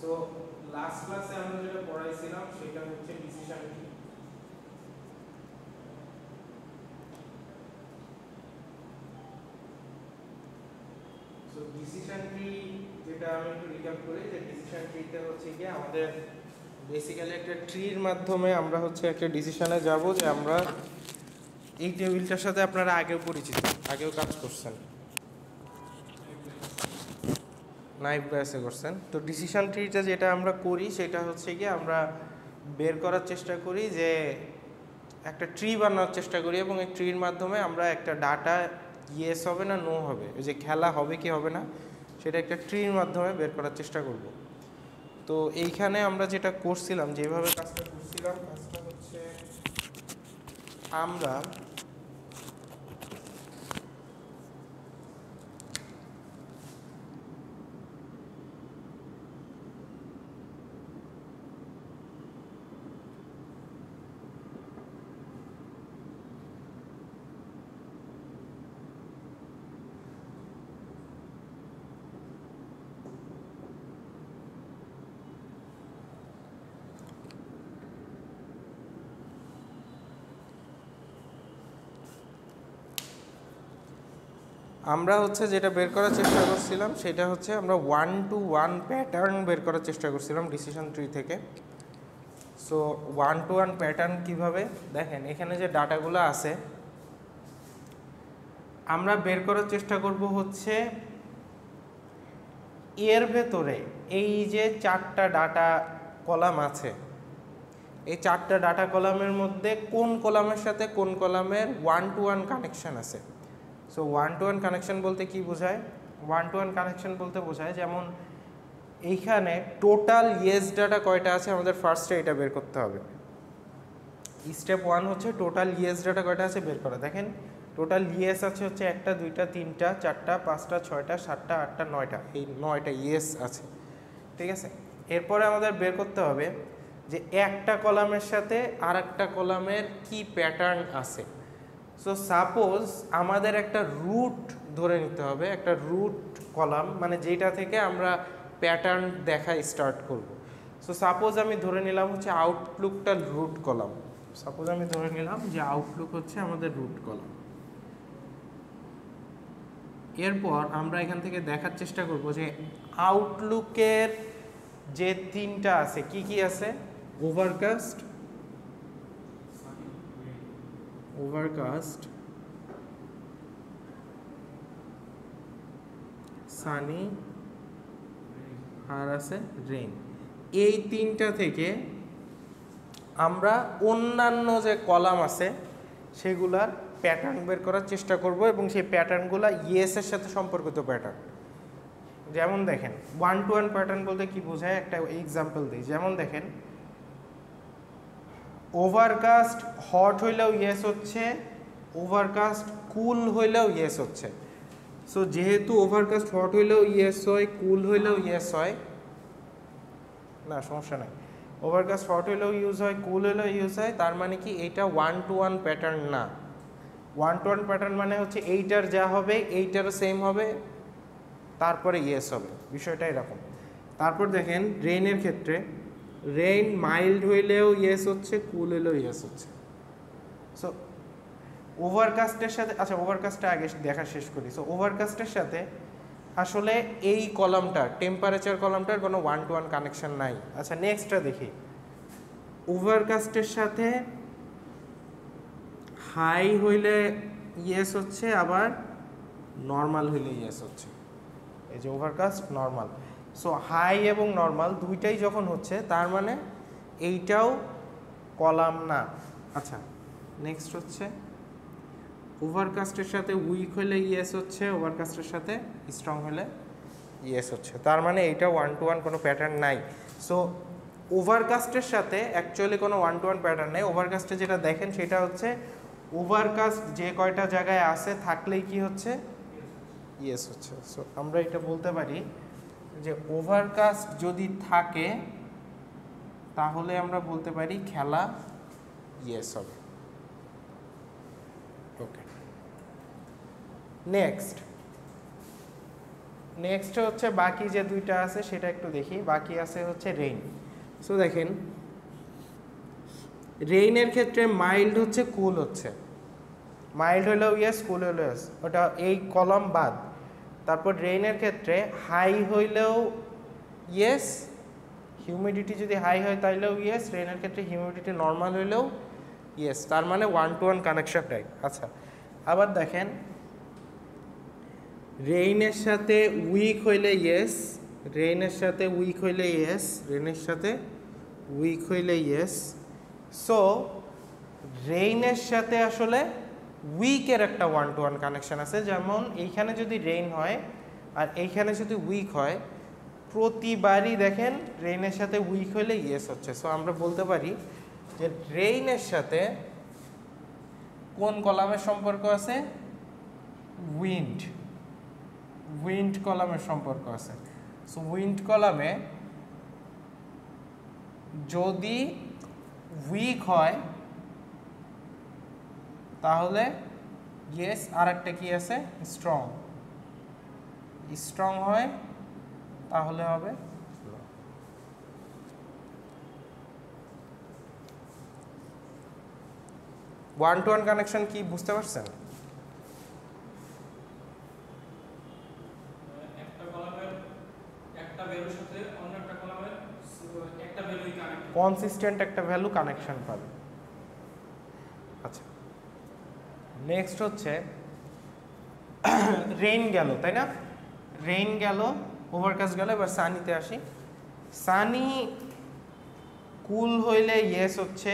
So last ক্লাসে আমরা যেটা পড়াইছিলাম সেটা হচ্ছে decision tree. So decision tree যেটা আমি একটু রিক্যাপ করি, যে ডিসিশন ট্রিতে হচ্ছে কি আমাদের বেসিক্যালি একটা ট্রির মাধ্যমে আমরা হচ্ছে একটা ডিসিশনে যাব, যে আমরা এই টেবিলটার সাথে আপনারা আগেও পরিচিত, আগেও কাজ করছেন, নাইফ ব্যাসে করছেন। তো ডিসিশন ট্রিটা যেটা আমরা করি সেটা হচ্ছে কি আমরা বের করার চেষ্টা করি, যে একটা ট্রি বানানোর চেষ্টা করি, এবং এই ট্রির মাধ্যমে আমরা একটা ডাটা ইয়েস হবে না নো হবে, ওই যে খেলা হবে কি হবে না সেটা একটা ট্রির মাধ্যমে বের করার চেষ্টা করব। তো এইখানে আমরা যেটা করছিলাম, যেভাবে কাজটা করছিলাম, কাজটা হচ্ছে আমরা হচ্ছে যেটা বের করার চেষ্টা করছিলাম সেটা হচ্ছে আমরা 1-to-1 প্যাটার্ন বের করার চেষ্টা করছিলাম ডিসিশন ট্রি থেকে। সো 1-to-1 প্যাটার্ন কিভাবে দেখেন, এখানে যে ডাটাগুলো আছে আমরা বের করার চেষ্টা করব হচ্ছে এর ভেতরে এই যে 4টা ডাটা কলাম আছে, এই 4টা ডাটা কলামের মধ্যে কোন কলামের সাথে কোন কলামের 1-to-1 কানেকশন আছে। সো 1-to-1 কানেকশন বলতে কি বোঝায়? 1-to-1 কানেকশন বলতে বোঝায় যেমন এইখানে টোটাল ইয়েস ডাটা কয়টা আছে আমাদের ফার্স্টে এটা বের করতে হবে। স্টেপ 1 হচ্ছে টোটাল ইয়েস ডাটা কয়টা আছে বের করা। দেখেন টোটাল ইয়েস আছে হচ্ছে 1টা 2টা 3টা 4টা 5টা 6টা 7টা 8টা 9টা, এই 9টা ইয়েস আছে, ঠিক আছে। এরপরে আমাদের বের করতে হবে যে একটা কলামের সাথে আর একটা কলামের কি প্যাটার্ন আছে। সো সাপোজ আমাদের একটা রুট ধরে নিতে হবে, একটা রুট কলাম, মানে যেটা থেকে আমরা প্যাটার্ন দেখা স্টার্ট করব। সো সাপোজ আমি ধরে নিলাম হচ্ছে আউটলুকটা রুট কলাম, সাপোজ আমি ধরে নিলাম যে আউটলুক হচ্ছে আমাদের রুট কলাম। এরপর আমরা এখান থেকে দেখার চেষ্টা করব যে আউটলুকের যে 3টা আছে কি কি আছে, ওভারকাস্ট, সানি আর আছে রেইন। এই 3টা থেকে আমরা অন্যান্য যে কলাম আছে সেগুলার প্যাটার্ন বের করার চেষ্টা করব, এবং সেই প্যাটার্নগুলো ইয়েসের সাথে সম্পর্কিত প্যাটার্ন। যেমন দেখেন 1-to-1 প্যাটার্ন বলতে কি বোঝায়, একটা এক্সাম্পল দিই। যেমন দেখেন ওভারকাস্ট হট হইলেও ইয়েস হচ্ছে, ওভারকাস্ট কুল হইলেও ইয়েস হচ্ছে। সো যেহেতু ওভারকাস্ট হট হইলেও ইয়েস হয়, কুল হইলেও ইয়েস হয়, না সমস্যা নাই, ওভারকাস্ট হট হইলেও ইউজ হয়, কুল হইলেও ইউজ হয়, তার মানে কি এইটা 1-to-1 প্যাটার্ন না। 1-to-1 প্যাটার্ন মানে হচ্ছে এইটার যা হবে এইটারও সেম হবে, তারপরে ইয়েস হবে, বিষয়টা এরকম। তারপর দেখেন রেইনের ক্ষেত্রে, রেইন মাইল্ড হইলেও ইয়েস হচ্ছে, কুল হইলেও ইয়েস হচ্ছে। সো ওভারকাস্টের সাথে, আচ্ছা ওভারকাস্টটা আগে দেখা শেষ করি। সো ওভারকাস্টের সাথে আসলে এই কলামটা টেম্পারেচার কলামটার কোনো 1-to-1 কানেকশন নাই। আচ্ছা নেক্সটটা দেখি, ওভারকাস্টের সাথে হাই হইলে ইয়েস হচ্ছে, আবার নর্মাল হইলে ইয়েস হচ্ছে। এই যে ওভারকাস্ট নর্মাল, সো হাই এবং নর্মাল দুইটাই যখন হচ্ছে তার মানে এইটাও কলাম না। আচ্ছা নেক্সট হচ্ছে ওভারকাস্টের সাথে উইক হলে ইয়েস হচ্ছে, ওভারকাস্টের সাথে স্ট্রং হলে ইয়েস হচ্ছে, তার মানে এইটা 1-to-1 কোনো প্যাটার্ন নাই। সো ওভারকাস্টের সাথে অ্যাকচুয়ালি কোনো 1-to-1 প্যাটার্ন নেই। ওভারকাস্টে যেটা দেখেন সেটা হচ্ছে ওভারকাস্ট যে কয়টা জায়গায় আছে থাকলেই কি হচ্ছে, ইয়েস হচ্ছে। সো আমরা এটা বলতে পারি যে ওভারকাস্ট যদি থাকে তাহলে আমরা বলতে পারি খেলা ইয়েস হবে। ওকে নেক্সট নেক্সট হচ্ছে বাকি যে দুইটা আছে সেটা একটু দেখি। বাকি আছে হচ্ছে রেইন। সো দেখেন রেইনের ক্ষেত্রে মাইল্ড হচ্ছে কুল হচ্ছে, মাইল্ড হলেও ইয়েস কুল হলেও ইয়েস, ওটা এই কলাম বাদ। তারপর রেইনের ক্ষেত্রে হাই হইলেও ইয়েস, হিউমিডিটি যদি হাই হয় তাইলেও ইয়েস, রেইনের ক্ষেত্রে হিউমিডিটি নর্মাল হইলেও ইয়েস, তার মানে 1-to-1 কানেকশন রাইট। আচ্ছা আবার দেখেন রেইনের সাথে উইক হইলে ইয়েস, রেইনের সাথে উইক হইলে ইয়েস, রেইনের সাথে উইক হইলে ইয়েস। সো রেইনের সাথে আসলে উইকের একটা 1-to-1 কানেকশন আছে। যেমন এইখানে যদি রেইন হয় আর এইখানে যদি উইক হয়, প্রতিবারই দেখেন রেইনের সাথে উইক হইলে ইয়েস হচ্ছে। সো আমরা বলতে পারি যে রেইনের সাথে কোন কলামের সম্পর্ক আছে? উইন্ড, উইন্ড কলামের সম্পর্ক আছে। সো উইন্ড কলামে যদি উইক হয় তাহলে ইয়েস, আর একটা কি আছে স্ট্রং, স্ট্রং হয় তাহলে হবে। 1-to-1 কানেকশন কি বুঝতে পারছেন? কনসিস্টেন্ট একটা ভ্যালু কানেকশন পাবে। আচ্ছা নেক্সট হচ্ছে রেইন গেল, তাই না? রেইন গেল, ওভারকাস্ট গেল, এবার সানিতে আসি। সানি কুল হইলে ইয়েস হচ্ছে,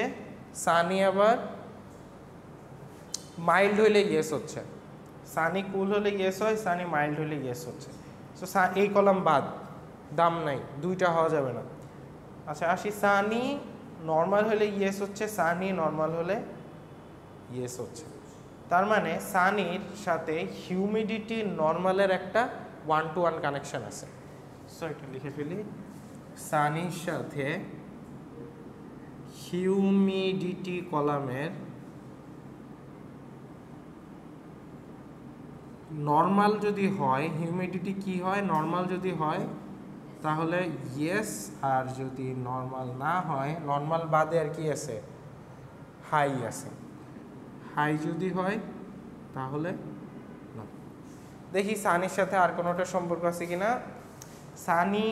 সানি আবার মাইল্ড হইলে ইয়েস হচ্ছে। সানি কুল হলে ইয়েস হয়, সানি মাইল্ড হলে ইয়েস হচ্ছে। সো এই কলাম বাদ, দাম নাই, দুইটা হওয়া যাবে না। আচ্ছা আসি, সানি নর্মাল হলে ইয়েস হচ্ছে, সানি নর্মাল হলে ইয়েস হচ্ছে। তার মানে সানির সাথে হিউমিডিটি নর্মালের একটা 1-to-1 কানেকশন আছে। সো এটা লিখে ফেলি, সানির সাথে হিউমিডিটি কলামের নর্মাল যদি হয়, হিউমিডিটি কি হয় নর্মাল যদি হয় তাহলে ইয়েস, আর যদি নর্মাল না হয়, নর্মাল বাদে আর কি আছে হাই আছে, হাই যদি হয় তাহলে না। দেখি সানির সাথে আর কোনোটা সম্পর্ক আছে কিনা। সানি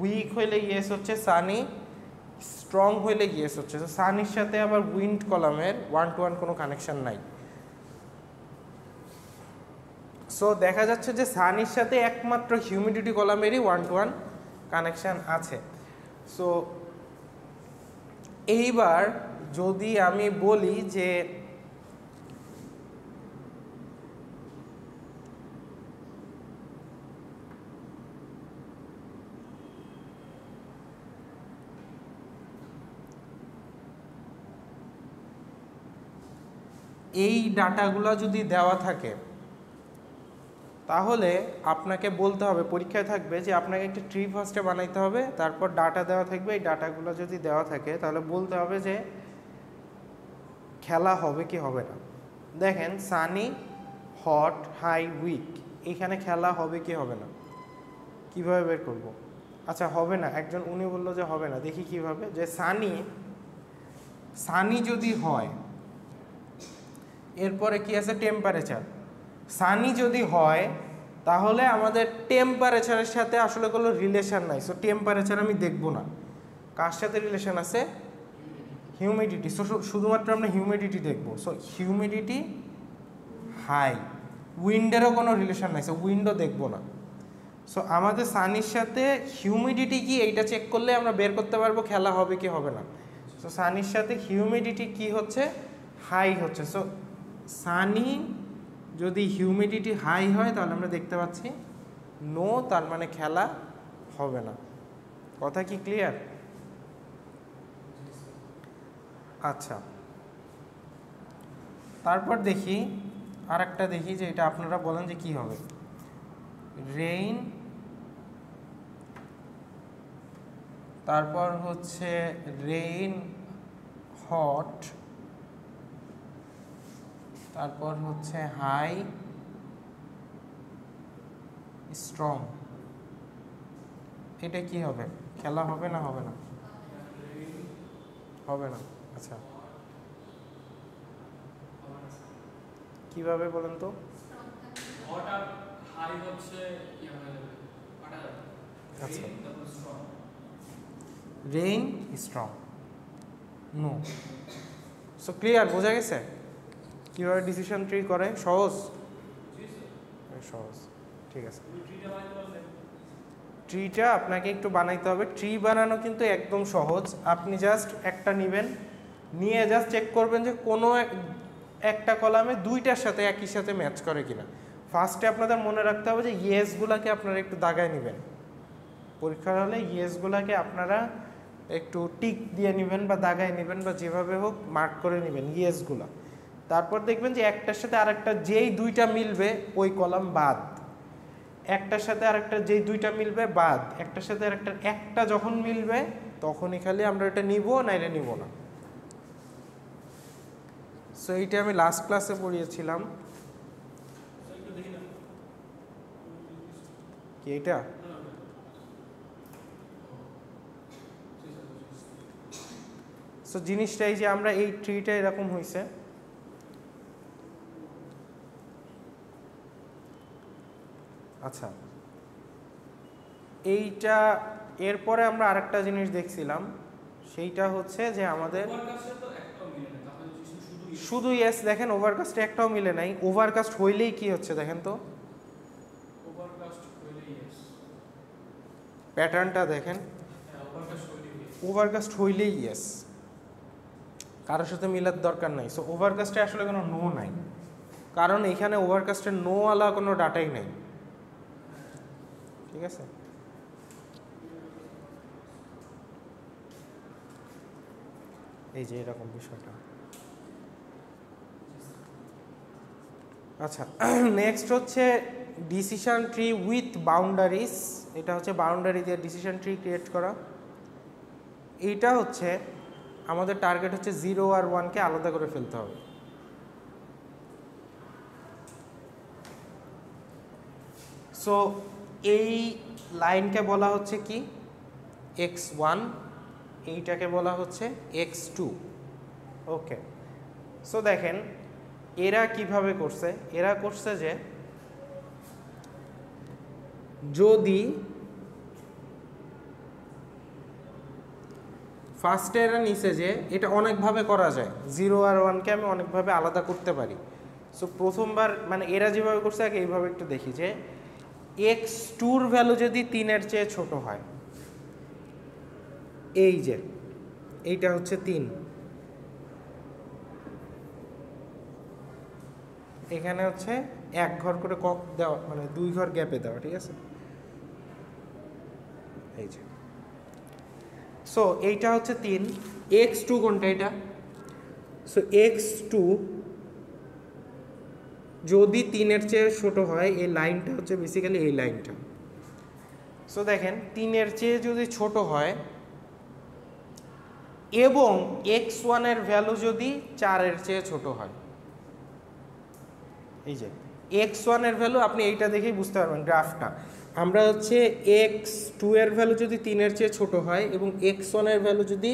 উইক হইলে ইয়েস হচ্ছে, সানি স্ট্রং হইলে ইয়েস হচ্ছে। তো সানির সাথে আবার উইন্ড কলামের 1-to-1 কোনো কানেকশন নাই। সো দেখা যাচ্ছে যে সানির সাথে একমাত্র হিউমিডিটি কলামেরই 1-to-1 কানেকশন আছে। সো এইবার যদি আমি বলি যে এই ডাটাগুলো যদি দেওয়া থাকে তাহলে আপনাকে বলতে হবে, পরীক্ষায় থাকবে যে আপনাকে একটা ট্রি ফার্স্টে বানাইতে হবে, তারপর ডাটা দেওয়া থাকবে। এই ডাটাগুলো যদি দেওয়া থাকে তাহলে বলতে হবে যে খেলা হবে কি হবে না। দেখেন সানি, হট, হাই, উইক, এখানে খেলা হবে কি হবে না, কিভাবে বের করব? আচ্ছা হবে না, একজন উনি বললো যে হবে না, দেখি কিভাবে। যে সানি যদি হয়, এরপরে কি আছে টেম্পারেচার। সানি যদি হয় তাহলে আমাদের টেম্পারেচারের সাথে আসলে কোনো রিলেশন নাই। সো টেম্পারেচার আমি দেখব না, কার সাথে রিলেশন আছে হিউমিডিটি। সো শুধুমাত্র আমরা হিউমিডিটি দেখব। সো হিউমিডিটি হাই, উইন্ডেরও কোনো রিলেশন নাই, সো উইন্ডও দেখব না। সো আমাদের সানির সাথে হিউমিডিটি কি এইটা চেক করলে আমরা বের করতে পারবো খেলা হবে কি হবে না। সো সানির সাথে হিউমিডিটি কি হচ্ছে হাই হচ্ছে। সো সানি যদি হিউমিডিটি হাই হয় তাহলে আমরা দেখতে পাচ্ছি নো, তার মানে খেলা হবে না। কথা কি ক্লিয়ার? আচ্ছা তারপর দেখি আর একটা, দেখি যে এটা আপনারা বলেন যে কি হবে। রেইন, তারপর হচ্ছে রেইন হট, তারপর হচ্ছে হাই, স্ট্রং, এটা কি হবে? খেলা হবে না হবে না? হবে না। আচ্ছা, কিভাবে বলেন তো? আচ্ছা, rain strong, no. So clear, বোঝা গেছে কীভাবে ডিসিশন ট্রি করে? সহজ সহজ, ঠিক আছে। ট্রিটা আপনাকে একটু বানাইতে হবে। ট্রি বানানো কিন্তু একদম সহজ। আপনি জাস্ট একটা নেবেন, নিয়ে জাস্ট চেক করবেন যে কোনো একটা কলামে দুইটার সাথে একই সাথে ম্যাচ করে কিনা। ফার্স্টে আপনাদের মনে রাখতে হবে যে ইয়েসগুলোকে আপনারা একটু দাগায় নেবেন। পরীক্ষার হলে ইয়েসগুলোকে আপনারা একটু টিক দিয়ে নেবেন বা দাগায় নেবেন বা যেভাবে হোক মার্ক করে নেবেন ইয়েসগুলো। তারপর দেখবেন যে একটার সাথে আরেকটা যেই দুইটা মিলবে ওই কলাম বাদ, একটার সাথে আরেকটা যেই দুইটা মিলবে বাদ, একটার সাথে আরেকটা একটা যখন মিলবে তখনই খালি আমরা এটা নিব, না এটা নিব না। সো এইটা আমি লাস্ট ক্লাসে পড়িয়েছিলাম। কি এটা? সো জিনিসটাই যে আমরা এই ট্রিটা এরকম হয়েছে, আচ্ছা এইটা এরপরে আমরা আরেকটা জিনিস দেখছিলাম, সেইটা হচ্ছে যে আমাদের শুধু ইয়েস দেখেন, ওভারকাস্টে একটাও মিলে নাই। ওভারকাস্ট হইলেই কি হচ্ছে দেখেন তো, প্যাটার্নটা দেখেন, ওভারকাস্ট হইলেই ইয়েস, কারোর সাথে মিলার দরকার নাই। সো ওভারকাস্টে আসলে কোনো নো নাই, কারণ এখানে ওভারকাস্টের নো আলা কোনো ডাটাই নাই, ঠিক আছে। এই যে এরকম বিষয়টা। আচ্ছা, নেক্সট হচ্ছে ডিসিশন ট্রি উইথ বাউন্ডারিজ। এটা হচ্ছে বাউন্ডারি দিয়ে ডিসিশন ট্রি ক্রিয়েট করা। এইটা হচ্ছে আমাদের টার্গেট হচ্ছে 0 আর 1কে আলাদা করে ফেলতে হবে। সো এই লাইনকে বলা হচ্ছে কি x1, এইটাকে বলা হচ্ছে x2। ওকে, সো দেখেন এরা কিভাবে করছে। এরা করছে যে যদি ফার্স্টে এরা নিচে যে এটা অনেকভাবে করা যায়, 0 আর 1কে আমি অনেকভাবে আলাদা করতে পারি। সো প্রথমবার মানে এরা যেভাবে করছে আগে এইভাবে একটু দেখি যে x2-র ভ্যালু যদি 3-এর চেয়ে ছোট হয়, এই যে এইটা হচ্ছে 3, এখানে হচ্ছে 1 ঘর করে কক দেওয়া, মানে 2 ঘর গ্যাপে দেওয়া, ঠিক আছে। এই যে সো এইটা হচ্ছে 3, x2 কোনটা এটা? সো x2 যদি 3-এর চেয়ে ছোট হয়, এই লাইনটা হচ্ছে বেসিক্যালি এই লাইনটা। সো দেখেন 3-এর চেয়ে যদি ছোট হয় এবং x1-এর ভ্যালু যদি 4-এর চেয়ে ছোট হয়, এই যে x1-এর ভ্যালু আপনি এইটা দেখেই বুঝতে পারবেন গ্রাফটা। আমরা হচ্ছে x2-এর ভ্যালু যদি 3-এর চেয়ে ছোট হয় এবং x1-এর ভ্যালু যদি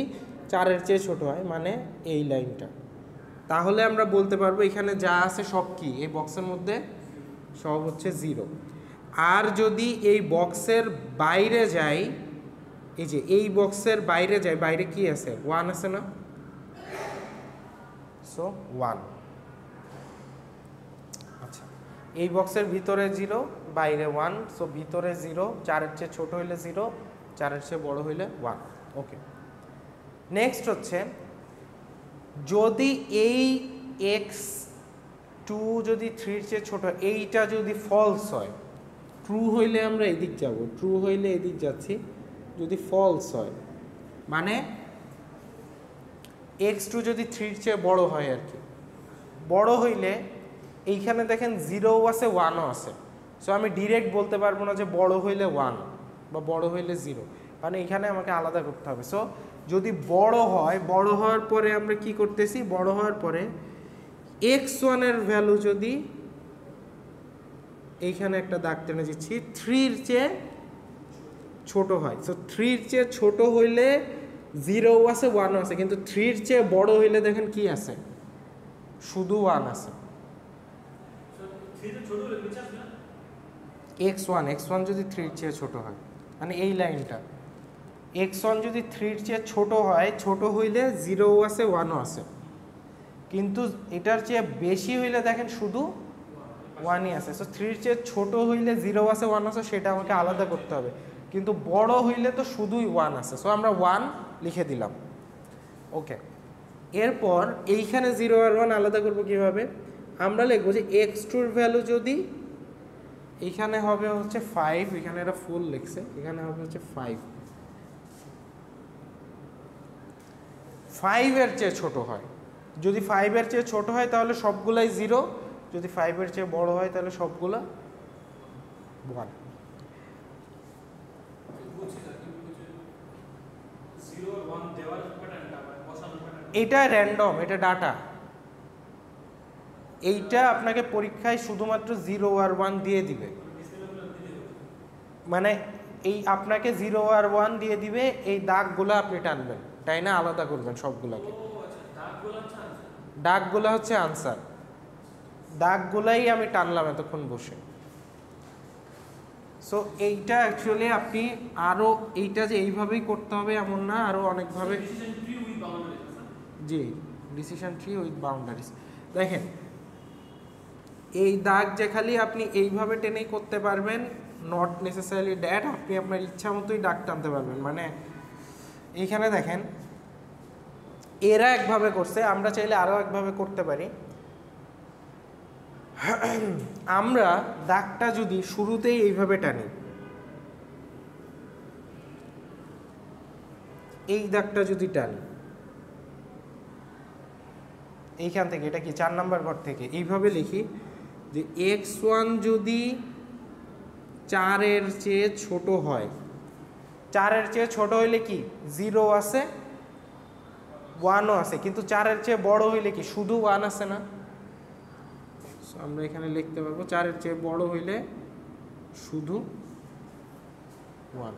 4-এর চেয়ে ছোট হয়, মানে এই লাইনটা, তাহলে আমরা বলতে পারবো এখানে যা আছে সব কি এই বক্সের মধ্যে সব হচ্ছে 0। আর যদি এই বক্সের বাইরে যাই, এই যে এই বক্সের বাইরে যাই, বাইরে কি আছে? 1 আছে না? সো 1। আচ্ছা, এই বক্সের ভিতরে 0, বাইরে 1, সো ভিতরে 0, 4-এর চেয়ে ছোট হইলে 0, 4-এর চেয়ে বড় হইলে 1। ওকে, নেক্সট হচ্ছে যদি এই x2 যদি 3-এর চেয়ে ছোট, এইটা যদি ফলস হয়, ট্রু হইলে আমরা এদিক যাব, ট্রু হইলে এদিক যাচ্ছি, যদি ফলস হয় মানে x2 যদি 3-এর চেয়ে বড় হয় আর কি, বড় হইলে এইখানে দেখেন 0ও আছে 1ও আছে। সো আমি ডিরেক্ট বলতে পারবো না যে বড় হইলে 1 বা বড় হইলে 0, মানে এখানে আমাকে আলাদা করতে হবে। সো যদি বড় হয়, বড় হওয়ার পরে আমরা কি করতেছি, বড় হওয়ার পরে x1-এর ভ্যালু যদি এইখানে একটা দাগ টেনে দিচ্ছি, 3-র চেয়ে ছোট হয়। সো 3-র চেয়ে ছোট হইলে 0 আছে 1 আছে, কিন্তু 3-র চেয়ে বড় হইলে দেখেন কি আছে, শুধু 1 আছে। x1 যদি 3-র চেয়ে ছোট হয়, মানে এই লাইনটা x1 যদি 3-র চেয়ে ছোট হয়, ছোট হইলে 0 আছে 1 আছে, কিন্তু এটার চেয়ে বেশি হইলে দেখেন শুধু 1ই আছে। সো 3-র চেয়ে ছোট হইলে 0 আছে 1 আছে, সেটা আমাকে আলাদা করতে হবে, কিন্তু বড় হইলে তো শুধুই 1 আছে। সো আমরা 1 লিখে দিলাম। ওকে, এরপর এইখানে 0 আর 1 আলাদা করব কিভাবে? আমরা লিখবো যে x2-র ভ্যালু যদি এইখানে হবে হচ্ছে 5, এখানে এটা ফুল লিখছে, এখানে হবে হচ্ছে 5-এর চেয়ে ছোট হয়। যদি 5-এর চেয়ে ছোট হয় তাহলে সবগুলাই 0, যদি 5-এর চেয়ে বড় হয় তাহলে সবগুলা 1। এটা র্যান্ডম, এটা ডাটা, এইটা আপনাকে পরীক্ষায় শুধুমাত্র 0 আর 1 দিয়ে দিবে, মানে এই আপনাকে 0 আর 1 দিয়ে দিবে, এই দাগগুলো আপনি টানবেন, তাই না, আলাদা করবেন সবগুলাকে। দাগগুলো হচ্ছে আনসার, দাগগুলাই আমি টানলাম এতক্ষণ বসে। সো এইটা অ্যাকচুয়ালি আপনি আরও, এইটা যে এইভাবেই করতে হবে এমন না, আরও অনেকভাবে। জি, ডিসিশন ট্রি উইথ বাউন্ডারিজ। দেখেন এই দাগ যে খালি আপনি এইভাবে টেনেই করতে পারবেন, নট নেসেসারিলি দ্যাট আপনি আপনার ইচ্ছা মতোই দাগ টানতে পারবেন। মানে এইখানে দেখেন এরা একভাবে করছে, আমরা চাইলে আরও একভাবে করতে পারি। আমরা দাগটা যদি শুরুতেই এইভাবে টানি, এই দাগটা যদি টানি এইখান থেকে, এটা কি 4 নাম্বার ঘর থেকে, এইভাবে লিখি যে x1 যদি 4-এর চেয়ে ছোট হয়, 4-এর চেয়ে ছোট হইলে কি 0 আছে 1ও আছে, কিন্তু 4-এর চেয়ে বড় হইলে কি শুধু 1 আছে না। আমরা এখানে লিখতে পারবো 4-এর চেয়ে বড় হইলে শুধু 1,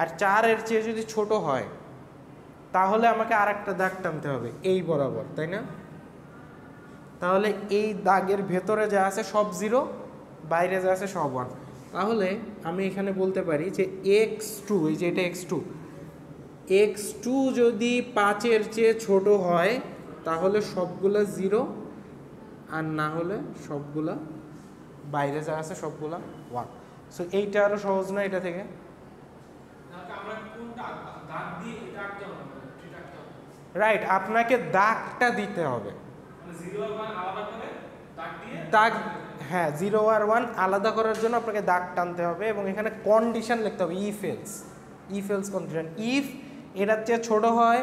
আর 4-এর চেয়ে যদি ছোট হয় তাহলে আমাকে আর একটা দাগ টানতে হবে এই বরাবর, তাই না? তাহলে এই দাগের ভেতরে যা আছে সব 0, বাইরে যা আছে সব 1। তাহলে আমি এখানে বলতে পারি যে x2, এই যে এটা x2 যদি 5-এর চেয়ে ছোট হয় তাহলে সবগুলা 0, আর না হলে সবগুলা বাইরে যা আছে সবগুলা 1। সো এইটা আরো সহজ না এটা থেকে? রাইট, আপনাকে দাগটা দিতে হবে, দাগ, হ্যাঁ 0 আর 1 আলাদা করার জন্য আপনাকে দাগ টানতে হবে, এবং এখানে কন্ডিশন লিখতে হবে, ইফ এলস কন্ডিশন। ইফ এটার চেয়ে ছোট হয়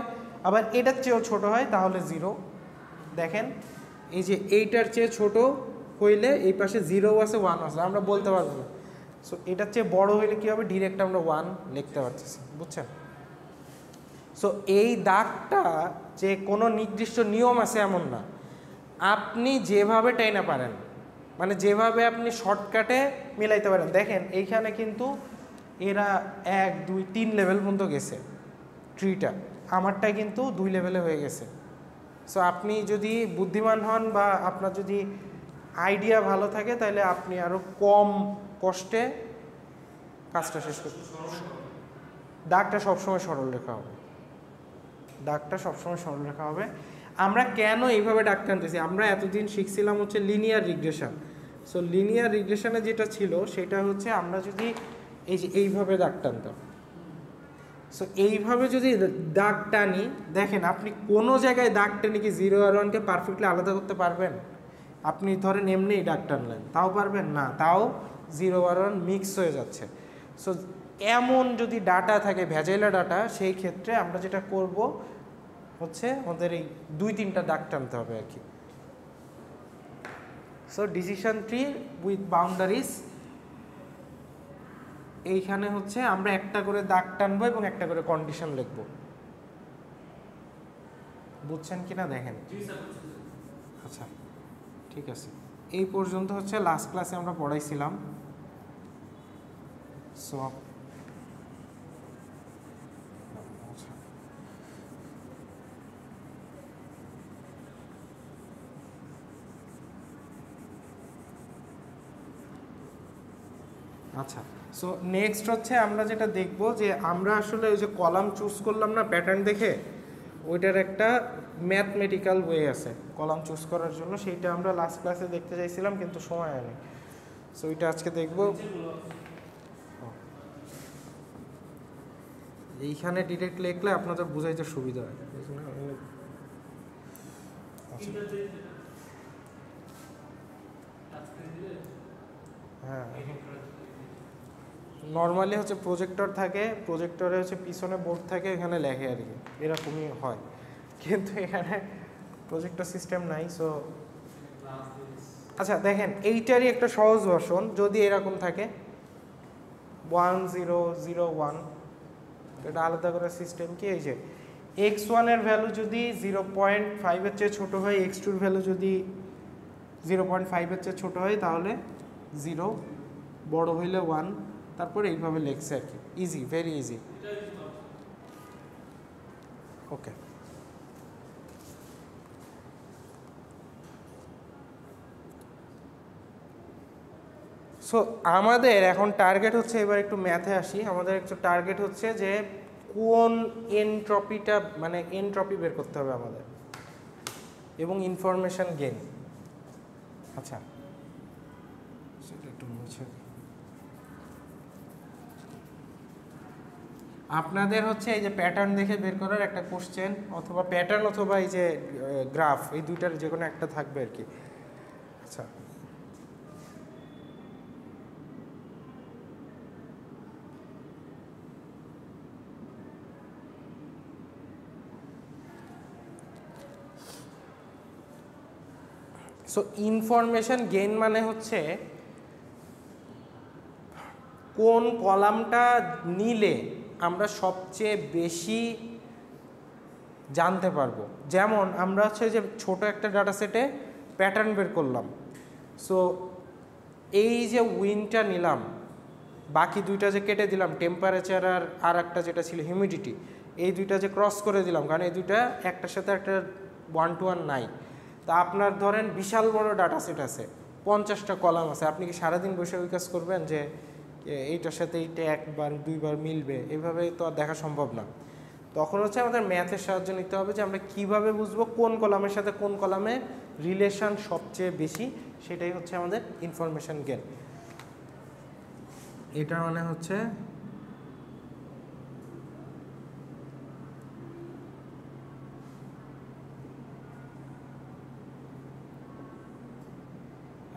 আবার এটার চেয়েও ছোট হয় তাহলে 0। দেখেন এই যে এইটার চেয়ে ছোট হইলে এই পাশে 0 আছে 1 আছে, আমরা বলতে পারবো না। সো এটার চেয়ে বড় হইলে কী হবে, ডিরেক্ট আমরা 1 লিখতে পারতেছি, বুঝছেন? সো এই দাগটা যে কোনো নির্দিষ্ট নিয়ম আছে এমন না, আপনি যেভাবে টাইনা পারেন, মানে যেভাবে আপনি শর্টকাটে মিলাইতে পারেন। দেখেন এইখানে কিন্তু এরা 1 2 3 লেভেল পর্যন্ত গেছে ট্রিটা, আমারটা কিন্তু 2 লেভেলে হয়ে গেছে। সো আপনি যদি বুদ্ধিমান হন বা আপনার যদি আইডিয়া ভালো থাকে তাহলে আপনি আরও কম কষ্টে কাজটা শেষ করতে। দাগটা সবসময় সরল রেখা হবে, দাগটা সবসময় সরল রেখা হবে। আমরা কেন এইভাবে দাগ টানতেছি, আমরা এতদিন শিখছিলাম হচ্ছে লিনিয়ার রিগ্রেশন। সো লিনিয়ার রিগ্রেশনে যেটা ছিল সেটা হচ্ছে আমরা যদি এই যে এইভাবে দাগ টানতাম, সো এইভাবে যদি দাগ টানি, দেখেন আপনি কোনো জায়গায় দাগ টেনে কি 0 আর 1-কে পারফেক্টলি আলাদা করতে পারবেন? আপনি ধরেন এমনিই দাগ টানলেন, তাও পারবেন না, তাও 0 আর 1 মিক্স হয়ে যাচ্ছে। সো এমন যদি ডাটা থাকে, ভেজাইলা ডাটা, সেই ক্ষেত্রে আমরা যেটা করব হচ্ছে আমাদের এই 2-3টা দাগ টানতে হবে আর কি। So decision tree with boundaries, এইখানে হচ্ছে আমরা একটা করে দাগ টানবো এবং একটা করে কন্ডিশন লিখবো, বুঝছেন কিনা দেখেন। আচ্ছা ঠিক আছে। এই পর্যন্ত হচ্ছে লাস্ট ক্লাসে আমরা পড়াইছিলাম। সো আচ্ছা, সো নেক্সট হচ্ছে আমরা যেটা দেখব যে আমরা আসলে ওই যে কলাম চুজ করলাম না প্যাটার্ন দেখে, ওইটার একটা ম্যাথমেটিক্যাল ওয়ে আছে কলাম চুজ করার জন্য, সেইটা আমরা লাস্ট ক্লাসে দেখতে চাইছিলাম কিন্তু সময় হয়নি। সো ওইটা আজকে দেখব। এইখানে ডিরেক্ট লিখলে আপনাদের বুঝাইতে সুবিধা হয়। হ্যাঁ, নর্মালি হচ্ছে প্রজেক্টর থাকে, প্রজেক্টরে হচ্ছে পিছনে বোর্ড থাকে, এখানে লেখে আর কি, এরকমই হয়। কিন্তু এখানে প্রজেক্টর সিস্টেম নাই। সো আচ্ছা দেখেন, এইটারই একটা সহজ ভার্সন যদি এরকম থাকে 1001, এটা আলাদা করে সিস্টেম কি, এই যে x1 এর ভ্যালু যদি 0.5 এর চেয়ে ছোটো হয়, x2 এর ভ্যালু যদি 0.5 এর চেয়ে ছোটো হয় তাহলে 0, বড় হইলে 1, তারপরে এইভাবে লেখছে আর কি। Easy, very easy. Okay, so আমাদের এখন টার্গেট হচ্ছে, এবার একটু ম্যাথে আসি, আমাদের একটু টার্গেট হচ্ছে যে কোন এনট্রপিটা, মানে এনট্রপি বের করতে হবে আমাদের এবং ইনফরমেশন গেইন। আচ্ছা সেটা একটু মুছে, আপনাদের হচ্ছে এই যে প্যাটার্ন দেখে বের করার একটা কোশ্চেন, অথবা প্যাটার্ন অথবা এই যে গ্রাফ, এই দুইটার যে কোনো একটা থাকবে আর কি। আচ্ছা, সো ইনফরমেশন গেইন মানে হচ্ছে কোন কলামটা নিলে আমরা সবচেয়ে বেশি জানতে পারবো। যেমন আমরা হচ্ছে যে ছোট একটা ডাটা সেটে প্যাটার্ন বের করলাম, সো এই যে উইন্ডটা নিলাম, বাকি দুইটা যে কেটে দিলাম, টেম্পারেচার আর একটা যেটা ছিল হিউমিডিটি, এই দুইটা যে ক্রস করে দিলাম, কারণ এই দুইটা একটার সাথে একটা 1 to 1 নাই। তা আপনার ধরেন বিশাল বড় ডাটা সেট আছে, 50টা কলাম আছে, আপনি কি সারাদিন বসে ওই কাজ করবেন যে এইটার সাথে এইটা একবার দুইবার মিলবে? এভাবে তো আর দেখা সম্ভব না। তখন হচ্ছে আমাদের ম্যাথের সাহায্য নিতে হবে যে আমরা কিভাবে বুঝবো কোন কলামের সাথে কোন কলামে রিলেশন সবচেয়ে বেশি, সেটাই হচ্ছে আমাদের ইনফরমেশন গেইন। এটা মানে হচ্ছে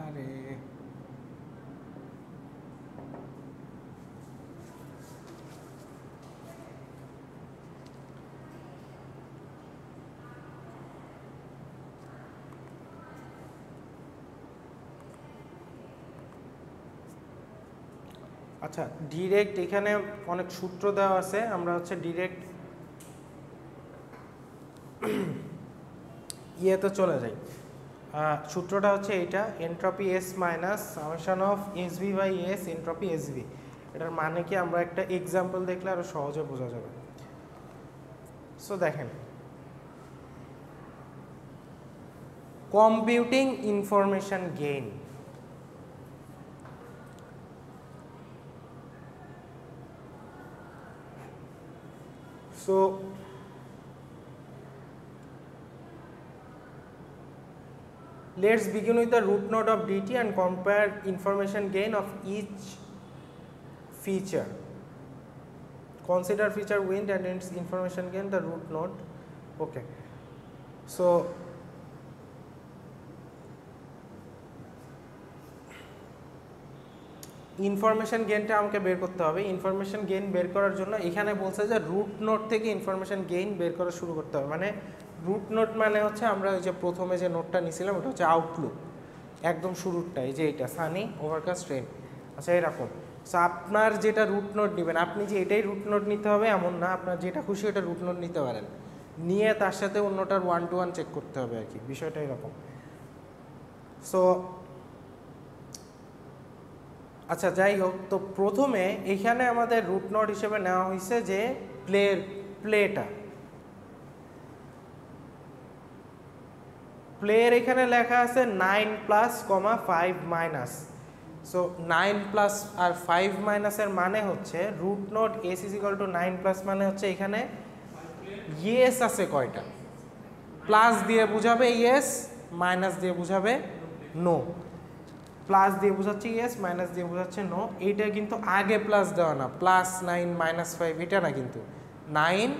আরে আচ্ছা, ডিরেক্ট এখানে অনেক সূত্র দেওয়া আছে, আমরা হচ্ছে ডিরেক্ট ইয়েতে চলে যাই। সূত্রটা হচ্ছে এইটা, entropy S minus summation of S V by S entropy S V. এটার মানে কি আমরা একটা এক্সাম্পল দেখলে আরো সহজে বোঝা যাবে। সো দেখেন, computing information gain, so let's begin with the root node of dt and compare information gain of each feature. Consider feature wind and its information gain the root node. Okay, so information গেইনটা আমাকে বের করতে হবে। Information gain বের করার জন্য এখানে বলছে যে রুট নোড থেকে ইনফরমেশন গেইন বের করা শুরু করতে হবে। মানে রুট নোড মানে হচ্ছে আমরা ওই যে প্রথমে যে নোটটা নিয়েছিলাম ওটা হচ্ছে আউটলুক, একদম শুরুরটা, এই যে এইটা সানি ওভারকাস্ট রেন। আচ্ছা এরকম, সো আপনার যেটা রুট নোড নেবেন, আপনি যে এটাই রুট নোড নিতে হবে এমন না, আপনার যেটা খুশি ওটা রুট নোড নিতে পারেন, নিয়ে তার সাথে অন্যটার 1 to 1 চেক করতে হবে আর কি, বিষয়টা এরকম। সো আচ্ছা যাই হোক, তো প্রথমে এখানে আমাদের রুট নট হিসেবে নেওয়া হয়েছে যে প্লের এখানে লেখা আছে 9 plus comma 5 minus. So 9 plus আর 5 মাইনাসের মানে হচ্ছে root node S is equal to 9 plus মানে হচ্ছে এখানে ইয়েস আছে কয়টা, প্লাস দিয়ে বুঝাবে ইয়েস, মাইনাস দিয়ে বুঝাবে নো। প্লাস দিয়ে বোঝাচ্ছে ইয়েস, মাইনাস দিয়ে বোঝাচ্ছে নো। এইটা কিন্তু আগে প্লাস দেওয়া না, প্লাস 9 মাইনাস 5 এটা না, কিন্তু 9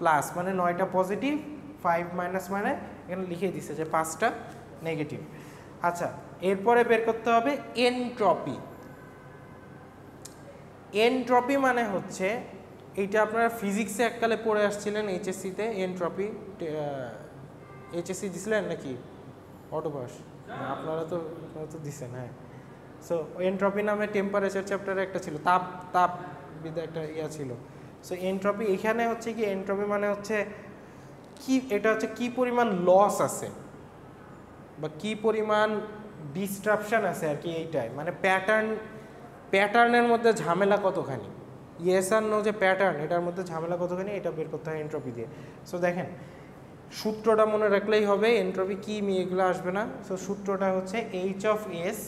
প্লাস মানে 9টা পজিটিভ, 5 মাইনাস মানে এখানে লিখে দিছে যে 5টা নেগেটিভ। আচ্ছা এরপরে বের করতে হবে এনট্রপি। এনট্রপি মানে হচ্ছে এইটা আপনারা ফিজিক্সে এককালে পড়ে আসছিলেন এইচএসসিতে। এনট্রপি এইচএসসি দিছিলেন নাকি অটোপাস? আপনারা তো দিছেন। হ্যাঁ, সো এনট্রপি নামে টেম্পারেচার চ্যাপ্টারে একটা ছিল, তাপবিদ্যা একটা ইয়া ছিল। সো এনট্রপি এখানে হচ্ছে কি, এনট্রপি মানে হচ্ছে কি, এটা হচ্ছে কি পরিমাণ লস আছে বা কি পরিমাণ ডিস্ট্রাপশন আছে আর কি, এইটাই মানে প্যাটার্নের মধ্যে ঝামেলা কতখানি, ইয়েস আর নো যে প্যাটার্ন, এটার মধ্যে ঝামেলা কতখানি, এটা বের করতে হয় এনট্রপি দিয়ে। সো দেখেন সূত্রটা মনে রাখলেই হবে, এনট্রপি কি এগুলো আসবে না। সো সূত্রটা হচ্ছে এইচ অফ এস,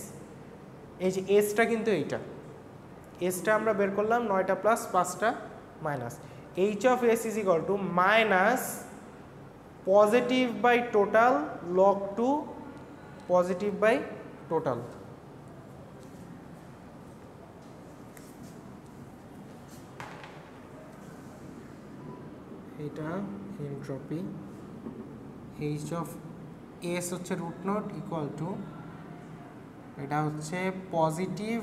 এই যে এসটা কিন্তু এইটা, এসটা আমরা বের করলাম 9টা প্লাস 5টা minus. H of S is equal to minus positive by total log two positive by total. এটা এনট্রপি, এইচ অফ এস হচ্ছে রুট নট ইকুয়াল টু, এটা হচ্ছে পজিটিভ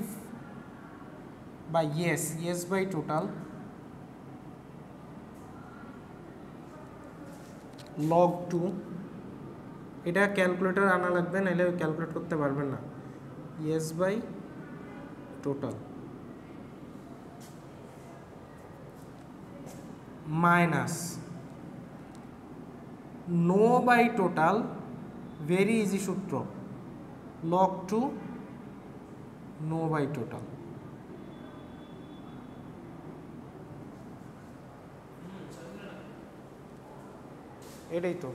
বা yes by total log two, এটা calculator আনা লাগবে, নাহলে calculate করতে পারবেন না, yes by total minus no by total, very easy সূত্র, log two no by total. এটাই তো,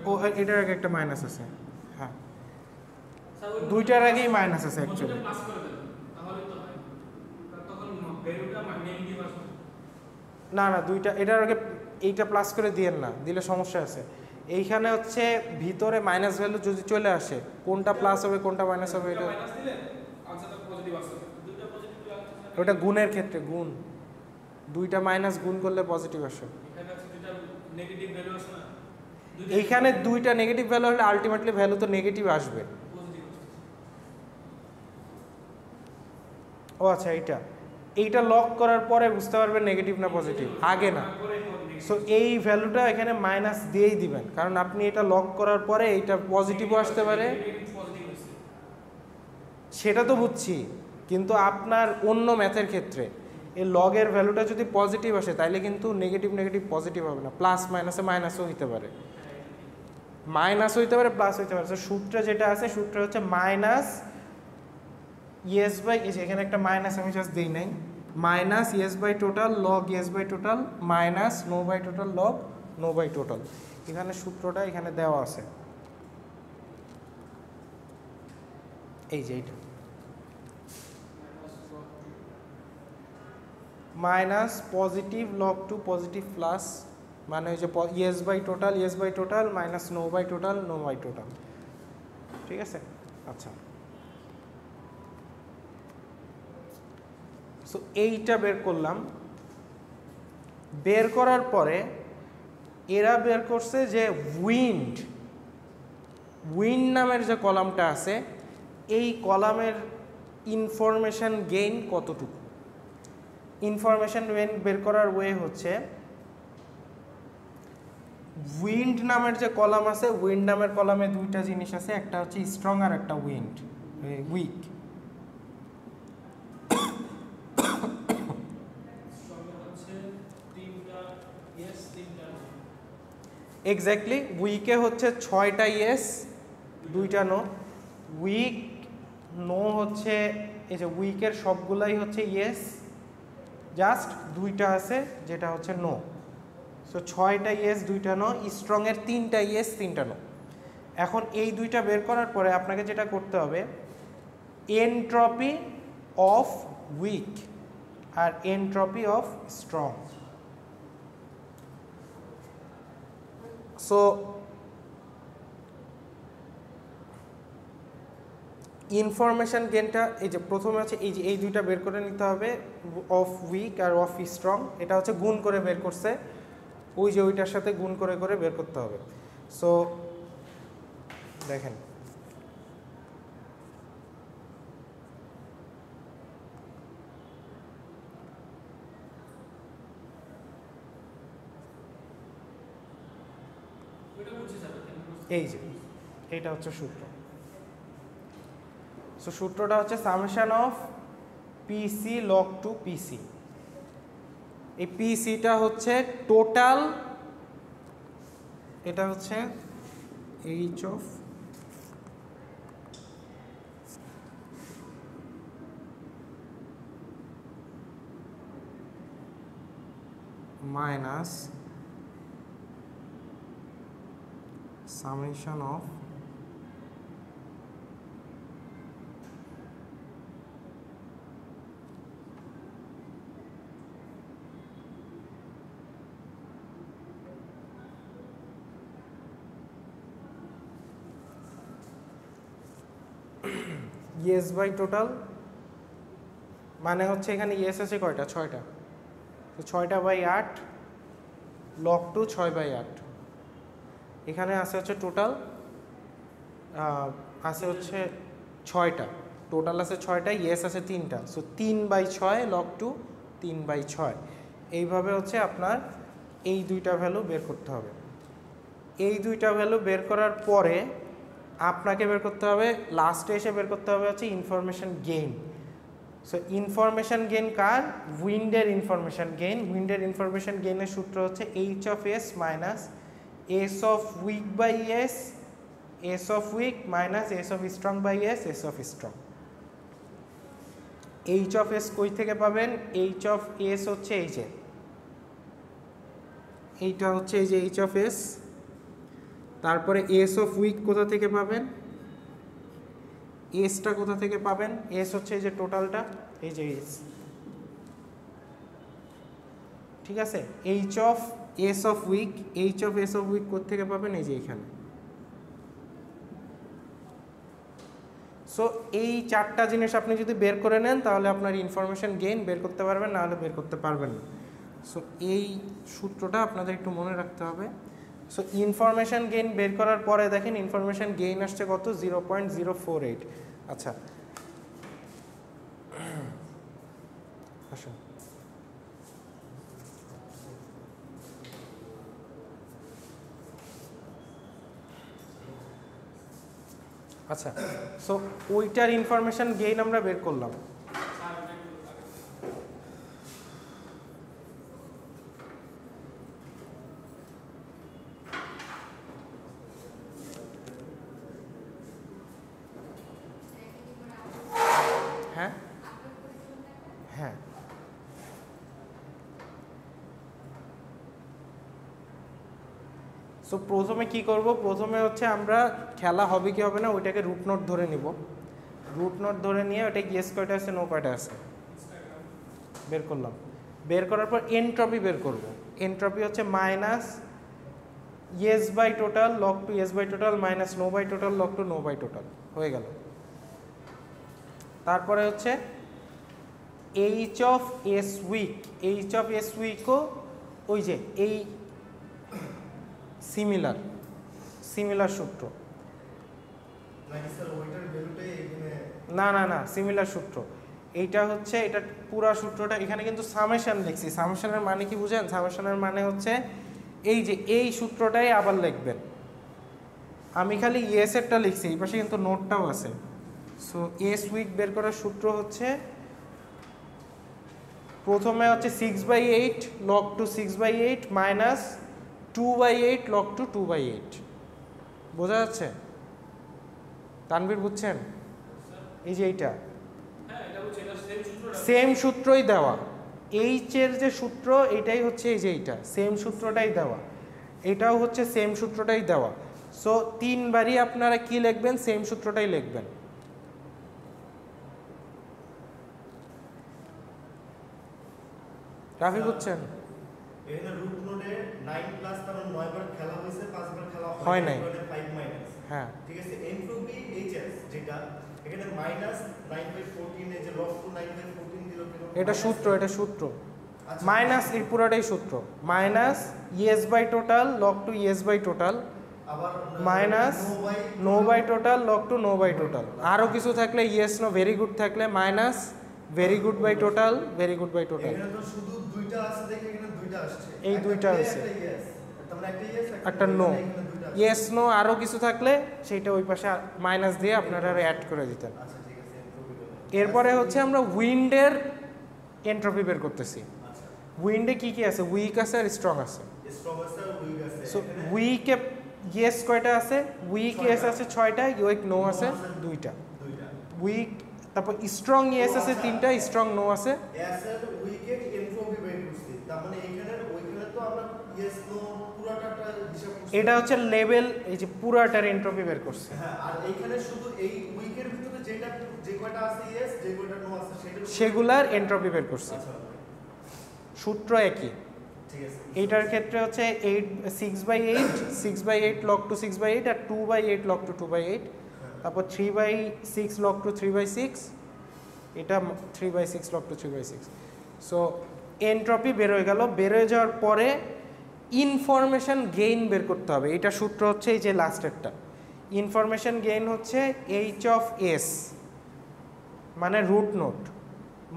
ও এটার আগে একটা মাইনাস আছে। হ্যাঁ, দুইটার আগেই মাইনাস আছে অ্যাকচুয়ালি। না না, দুইটা, এটার আগে এইটা প্লাস করে দিয়েন না, দিলে সমস্যা আছে। এইখানে হচ্ছে ভিতরে মাইনাস ভ্যালু যদি চলে আসে, কোনটা প্লাস হবে কোনটা মাইনাস হবে, এটা ওটা গুণের ক্ষেত্রে, গুণ দুইটা মাইনাস গুণ করলে পজিটিভ আসে। এইখানে দুইটা নেগেটিভ ভ্যালু হলে আলটিমেটলি ভ্যালু তো নেগেটিভ আসবে। ও আচ্ছা, এইটা লক করার পরে বুঝতে পারবেন নেগেটিভ না পজিটিভ, আগে না। সো এই ভ্যালুটা এখানে মাইনাস দিয়েই দিবেন, কারণ আপনি এটা লক করার পরে এইটা পজিটিভও আসতে পারে, সেটা তো বুঝছি, কিন্তু আপনার অন্য ম্যাথের ক্ষেত্রে এই লগের ভ্যালুটা যদি পজিটিভ আসে তাইলে কিন্তু নেগেটিভ পজিটিভ হবে না, প্লাস মাইনাসে মাইনাসও হইতে পারে, মাইনাস হইতে পারে, প্লাস হইতে পারে। সূত্র যেটা আছে, সূত্র হচ্ছে মাইনাস ইয়েস বাই, এখানে একটা মাইনাস আমি জাস্ট দিই নাই, minus yes by total log yes by total minus no by total log no by total. এখানে সূত্রটা এখানে দেওয়া আছে, এই যে এইটা minus positive log two positive plus, মানে ওই যে yes by total minus no by total ঠিক আছে। আচ্ছা, সো এইটা বের করলাম, বের করার পরে এরা বের করছে যে উইন্ড নামের যে কলামটা আছে, এই কলামের ইনফরমেশন গেইন কতটুকু। ইনফরমেশন গেইন বের করার ওয়ে হচ্ছে, উইন্ড নামের যে কলাম আছে, উইন্ড নামের কলামে দুইটা জিনিস আছে, একটা হচ্ছে স্ট্রং আর একটা উইক। এক্স্যাক্টলি, উইকে হচ্ছে 6টা ইয়েস দুইটা নো। উইক নো হচ্ছে এই যে উইকের সবগুলাই হচ্ছে ইয়েস, জাস্ট দুইটা আছে যেটা হচ্ছে নো। সো 6টা ইয়েস 2টা নো, স্ট্রংয়ের 3টা ইয়েস 3টা নো। এখন এই দুইটা বের করার পরে আপনাকে যেটা করতে হবে, এনট্রপি অফ উইক আর entropy of strong. So information গেনটা এই যে প্রথমে হচ্ছে এই যে এই দুইটা বের করে নিতে হবে, অফ উইক আর অফ স্ট্রং। এটা হচ্ছে গুণ করে বের করছে, ওই যে ওইটার সাথে গুণ করে করে বের করতে হবে। সো দেখেন এই যে এইটা হচ্ছে সূত্র। সো সূত্রটা হচ্ছে summation of PC log two PC. এই পিসিটা হচ্ছে টোটাল, এটা হচ্ছে H of minus summation of yes by total, মানে হচ্ছে এখানে ইয়েস আছে কয়টা, 6টা। তো 6টা বাই 8 লগ টু 6/8। এখানে আছে হচ্ছে টোটাল আছে হচ্ছে 6টা, টোটাল আছে 6টা, ইয়েস আছে 3টা। So 3/6 log two 3/6। এইভাবে হচ্ছে আপনার এই দুইটা ভ্যালু বের করতে হবে। এই দুইটা ভ্যালু বের করার পরে আপনাকে বের করতে হবে, লাস্টে এসে বের করতে হবে হচ্ছে information gain. So information gain কার? উইন্ডের ইনফরমেশন গেইন। উইন্ডের ইনফরমেশন গেইনের সূত্র হচ্ছে H of S minus S of weak by S, S of weak minus S of strong by S, S of strong. H of S কই থেকে পাবেন? H of S হচ্ছে এই যে এইটা হচ্ছে এই যে এইচ অফ এস। তারপরে এস অফ উইক কোথা থেকে পাবেন? এসটা কোথা থেকে পাবেন? এস হচ্ছে এই যে টোটালটা, এই যে এস, ঠিক আছে। H of S of weak, H of S of weak কোথা থেকে পাবেন? এই যে এখানে। সো এই 4টা জিনিস আপনি যদি বের করে নেন তাহলে আপনার ইনফরমেশন গেইন বের করতে পারবেন, নাহলে বের করতে পারবেন না। সো এই সূত্রটা আপনাদের একটু মনে রাখতে হবে। সো ইনফরমেশন গেইন বের করার পরে দেখেন ইনফরমেশন গেইন আসছে কত? 0.048। আচ্ছা আসুন, আচ্ছা সো ওইটার ইনফরমেশন গেইন আমরা বের করলাম। হ্যাঁ হ্যাঁ, সো প্রথমে কি করব? প্রথমে হচ্ছে আমরা খেলা হবে কি হবে না ওইটাকে রুট নোট ধরে নিব। রুট নোট ধরে নিয়ে ওটা ইয়েস কয়টা আছে নো কয়টা আছে বের করলাম। বের করার পর এনট্রপি বের করব। এনট্রপি হচ্ছে minus yes by total log two yes by total minus no by total log two no by total, হয়ে গেল। তারপরে হচ্ছে H of S weak, H of S উইকও ওই যে এই সিমিলার সিমিলার সূত্র, না না না সিমিলার সূত্র। এইটা হচ্ছে এটা পুরা সূত্রটা, এখানে কিন্তু সামেশন লিখছি। সামেশনের মানে কি বুঝেন? সামেশনের মানে হচ্ছে এই যে এই সূত্রটাই আবার লিখবেন। আমি খালি ইয়েস এরটা লিখছি, এই পাশে কিন্তু নোটটাও আছে। সো এস উইক বের করার সূত্র হচ্ছে প্রথমে হচ্ছে 6/8 log two 6/8 minus 2/8 log two 2/8। বোঝা যাচ্ছে? তানভীর বুঝছেন? এই যে এইটা সেম সূত্রই দেওয়া, এইচ এর যে সূত্র এটাই হচ্ছে এই যে এইটা সেম সূত্রটাই দেওয়া, এটাও হচ্ছে সেম সূত্রটাই দেওয়া। সো 3 বারই আপনারা কি লিখবেন? সেম সূত্রটাই লিখবেন। রাফি বুঝছেন? এখানে রুট নোডে 9 প্লাস কারণ 9 বার খেলা হয়েছে, 5 বার খেলা হয় নাই। 5 মাইনাস। হ্যাঁ ঠিক আছে, এনট্রপি এইচএস যেটা এখানে মাইনাস 9/14 এই যে লগ টু 9/14 দিল কেন? এটা সূত্র, এটা সূত্র। আচ্ছা, মাইনাস এর পুরোটাই সূত্র, minus yes by total log two yes by total, আবার minus no by total log two no by total. আরও কিছু থাকলে ইয়েস নো ভেরি গুড থাকলে minus very good by total, very good by total. এখানে তো শুধু দুইটা আছে, দেখে এখানে দুইটা আসছে, এই দুইটা আছে, তার মানে একটা ইয়েস একটা নো। ইয়েস নো আরও কিছু থাকলে সেইটা ওই পাশে মাইনাস দিয়ে আপনারা অ্যাড করে দিতেন। আচ্ছা ঠিক আছে, এরপরে হচ্ছে আমরা উইন্ডের এন্ট্রপি বের করতেছি। আচ্ছা উইন্ডে কি কি আছে? উইক আছে আর স্ট্রং আছে। স্ট্রং আছে আর উইক আছে। সো উইকে ইয়েস কয়টা আছে? উইক ইয়েস আছে 6টা, উইক নো আছে 2টা। উইক তারপর স্ট্রং ইয়েস আছে 3টা, স্ট্রং নো আছে। এস এর উইকের এনট্রপি বের করছি, তার মানে এখানে ওইখানে তো আমরা ইয়েস নো পুরোটা হিসাব করছি। এটা হচ্ছে লেভেল, এই যে পুরাটার এন্ট্রপি বের করছে। হ্যাঁ, আর এইখানে শুধু এই উইকের ভিতরে যেটা যে কয়টা আছে ইয়েস, যে কয়টা নো আছে সেগুলার এন্ট্রপি বের করছে। আচ্ছা সূত্র একই। ঠিক আছে, এইটার ক্ষেত্রে হচ্ছে 6/8 6/8 লগ টু 6/8 আর 2/8 লগ টু 2/8, তারপর 3/6 লগ টু 3/6, এটা 3/6 লগ টু 3/6। সো এন্ট্রপি বের হয়ে গেল। বের হয়ে যাওয়ার পরে ইনফরমেশন গেইন বের করতে হবে। এটা সূত্র হচ্ছে এই যে লাস্টেরটা। ইনফরমেশন গেইন হচ্ছে এইচ অফ এস মানে root node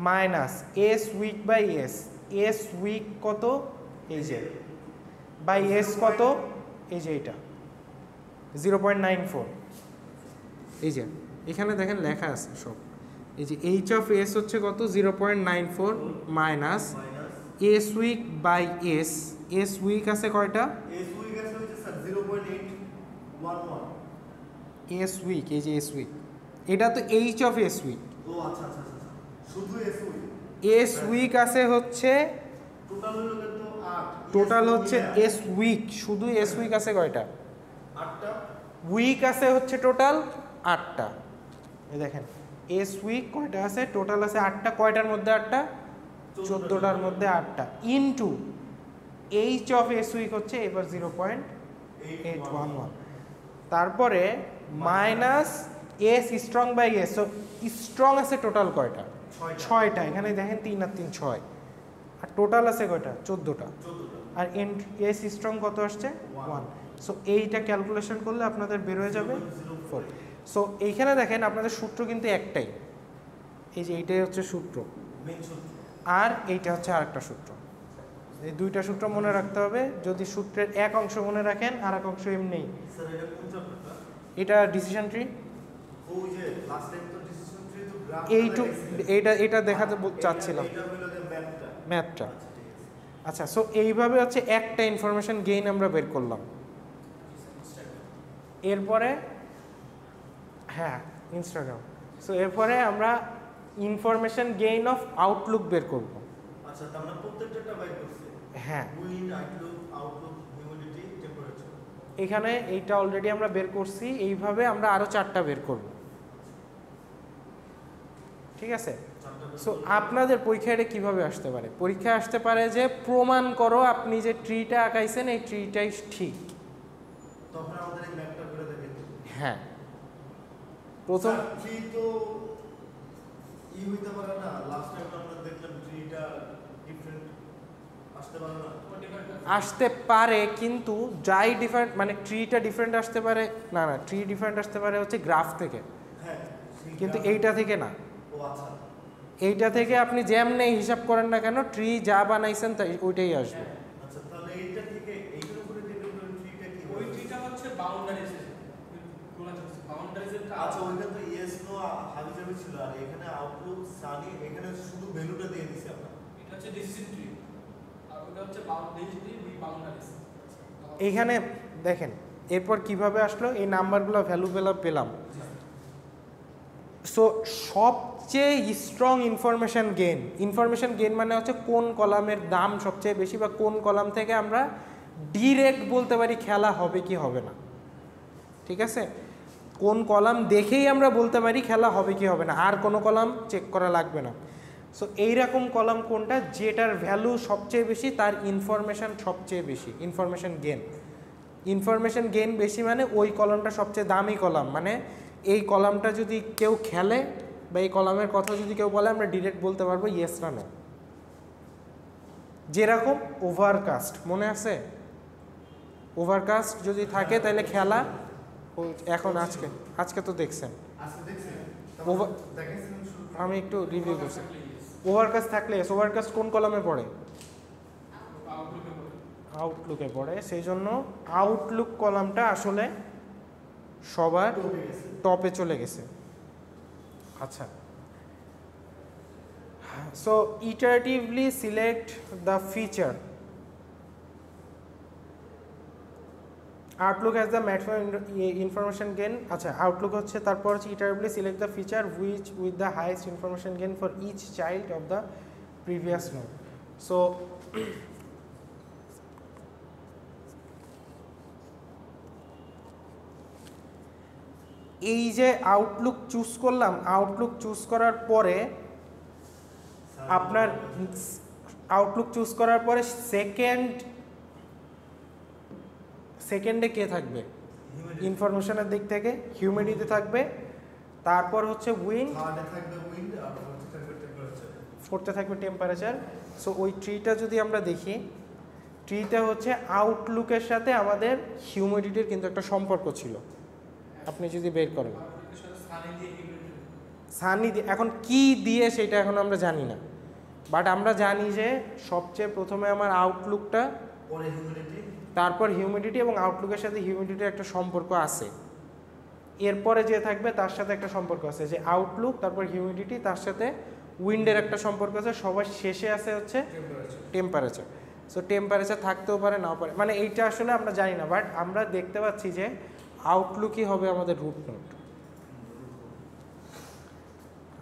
minus S weak by S. S weak কত? এই যে বাই এস কত? এই যে এটা 0.94। এই যে এখানে দেখেন লেখা আছে সব। এই যে এইচ অফ এস হচ্ছে কত? 0.94 minus S weak by S. S weak আছে কয়টা? এস উইক আছে হচ্ছে স্যার 0.811। এস উইক, এই যে এস উইক, এটা তো এইচ অফ এস উইক। ও আচ্ছা আচ্ছা আচ্ছা, শুধু এস উইক। এস উইক আছে হচ্ছে টোটাল হলো তো 8। টোটাল হচ্ছে এস উইক, শুধু এস উইক আছে কয়টা? 8টা। উইক আছে হচ্ছে টোটাল 8টা। এই দেখেন এস উইক কয়টা আছে? টোটাল আছে 8টা। কয়টার মধ্যে 8টা? 14টার মধ্যে 8টা into H of S weak হচ্ছে এবার 0.811। তারপরে minus S strong by S. So strong আছে টোটাল কয়টা? 6টা। এখানে দেখেন 3 আর 3 6, আর টোটাল আছে কয়টা? 14টা। আর এস স্ট্রং কত আসছে? 1। সো এইটা ক্যালকুলেশন করলে আপনাদের বের হয়ে যাবে 4। সো এইখানে দেখেন আপনাদের সূত্র কিন্তু একটাই, এই যে এইটাই হচ্ছে সূত্র, আর এইটা হচ্ছে আরেকটা সূত্র। এই দুইটা সূত্র মনে রাখতে হবে। যদি সূত্রের এক অংশ মনে রাখেন আর এক অংশ এমনি। স্যার এটা কোন চ্যাপ্টারটা? এটা ডিসিশন ট্রি। ওই যে লাস্ট টাইম তো ডিসিশন ট্রি তো গ্রাফ এটা দেখাতে চাচ্ছিলাম, এটা হলো যে ম্যাথটা। ম্যাথটা। আচ্ছা, সো এইভাবে হচ্ছে একটা ইনফরমেশন গেইন আমরা বের করলাম। এরপরে হ্যাঁ ইনস্টাগ্রাম। সো এরপরে আমরা ইনফরমেশন গেইন অফ আউটলুক বের করব। আচ্ছা, তার মানে প্রত্যেকটা বাই করছে। হ্যাঁ, উইন্ড, আউটলুক, হিউমিডিটি, টেম্পারেচার। এখানে এইটা অলরেডি আমরা বের করছি। এইভাবে আমরা আরো 4টা বের করব। ঠিক আছে? সো আপনাদের পরীক্ষায় এটা কীভাবে আসতে পারে? পরীক্ষায় আসতে পারে যে প্রমাণ করো আপনি যে ট্রিটা আঁকাইছেন এই ট্রিটাই ঠিক। তখন আমাদের এই ম্যাপটা করে দেবে। হ্যাঁ, প্রথম ট্রি তো হইতে পারে না। লাস্ট টাইম আমরা দেখলাম ট্রিটা ডিফারেন্ট আসতে পারে না। আসতে পারে, কিন্তু যাই ডিফারেন্ট মানে ট্রিটা ডিফারেন্ট আসতে পারে না। না, ট্রি ডিফারেন্ট আসতে পারে হচ্ছে গ্রাফ থেকে, হ্যাঁ, কিন্তু এইটা থেকে না। ও আচ্ছা, এইটা থেকে আপনি যেমনি হিসাব করেন না কেন ট্রি যা বানাইছেন তাই ওইটাই আসবে। আচ্ছা, তাহলে এইটা থেকে এইটার উপরে ডিপেন্ড করে ট্রিটা কি? ওই ট্রিটা হচ্ছে বাউন্ডারিজ। আচ্ছা, ওইটা তো ইয়েস নো হাবিজাবি ছিল, আর এখানে আউটলুক সানি এখানে শুধু ভ্যালুটা দিয়ে দিছি আমরা। এটা হচ্ছে ডিসিশন ট্রি, আর ওটা হচ্ছে বাউন্ডারিজ উই বাউন্ডারিজ। এইখানে দেখেন এরপর কিভাবে আসলো এই নাম্বারগুলো ভ্যালু পেলাম। সো সবচেয়ে স্ট্রং ইনফরমেশন গেইন মানে হচ্ছে কোন কলামের দাম সবচেয়ে বেশি বা কোন কলাম থেকে আমরা ডিরেক্ট বলতে পারি খেলা হবে কি হবে না, ঠিক আছে? কোন কলাম দেখেই আমরা বলতে পারি খেলা হবে কি হবে না, আর কোনো কলাম চেক করা লাগবে না। সো এইরকম কলাম কোনটা যেটার ভ্যালু সবচেয়ে বেশি, তার ইনফরমেশন সবচেয়ে বেশি, ইনফরমেশন গেইন বেশি মানে ওই কলামটা সবচেয়ে দামি কলাম, মানে এই কলামটা যদি কেউ খেলে বা এই কলামের কথা যদি কেউ বলে আমরা ডিরেক্ট বলতে পারবো ইয়েস না নো। যেরকম ওভারকাস্ট মনে আছে, ওভারকাস্ট যদি থাকে তাহলে খেলা এখন আজকে তো দেখছেন, আমি একটু রিভিউ করছি। ওভারকাস্ট থাকলে ওভারকাস্ট কোন কলামে পড়ে? আউটলুকে পড়ে, সেই জন্য আউটলুক কলামটা আসলে সবার টপে চলে গেছে। আচ্ছা, so iteratively select the feature. Outlook has the maximum information gain. আচ্ছা, আউটলুক হচ্ছে, তারপর হচ্ছে iteratively select the feature which with the highest information gain for each child of the previous node. So এই যে আউটলুক চুজ করলাম, outlook choose করার পরে আপনার সেকেন্ডে কে থাকবে? ইনফরমেশনের দিক থেকে হিউমিডিটি থাকবে, তারপর হচ্ছে উইন্ড, ফোর্থে থাকবে টেম্পারেচার। সো ওই ট্রিটা যদি আমরা দেখি, ট্রিতে হচ্ছে আউটলুকের সাথে আমাদের হিউমিডিটির কিন্তু একটা সম্পর্ক ছিল, আপনি যদি বের করেন সানি দিয়ে, এখন কি দিয়ে সেটা এখন আমরা জানি না, বাট আমরা জানি যে সবচেয়ে প্রথমে আমার আউটলুকটা, তারপর হিউমিডিটি, এবং আউটলুকের সাথে হিউমিডিটির একটা সম্পর্ক আছে। এরপরে যে থাকবে তার সাথে একটা সম্পর্ক আছে, যে আউটলুক তারপর হিউমিডিটি তার সাথে উইন্ডের একটা সম্পর্ক আছে, সবার শেষে আছে হচ্ছে টেম্পারেচার। সো টেম্পারেচার থাকতেও পারে নাও পারে, মানে এইটা আসলে আমরা জানি না, বাট আমরা দেখতে পাচ্ছি যে আউটলুকই হবে আমাদের রুট নোড।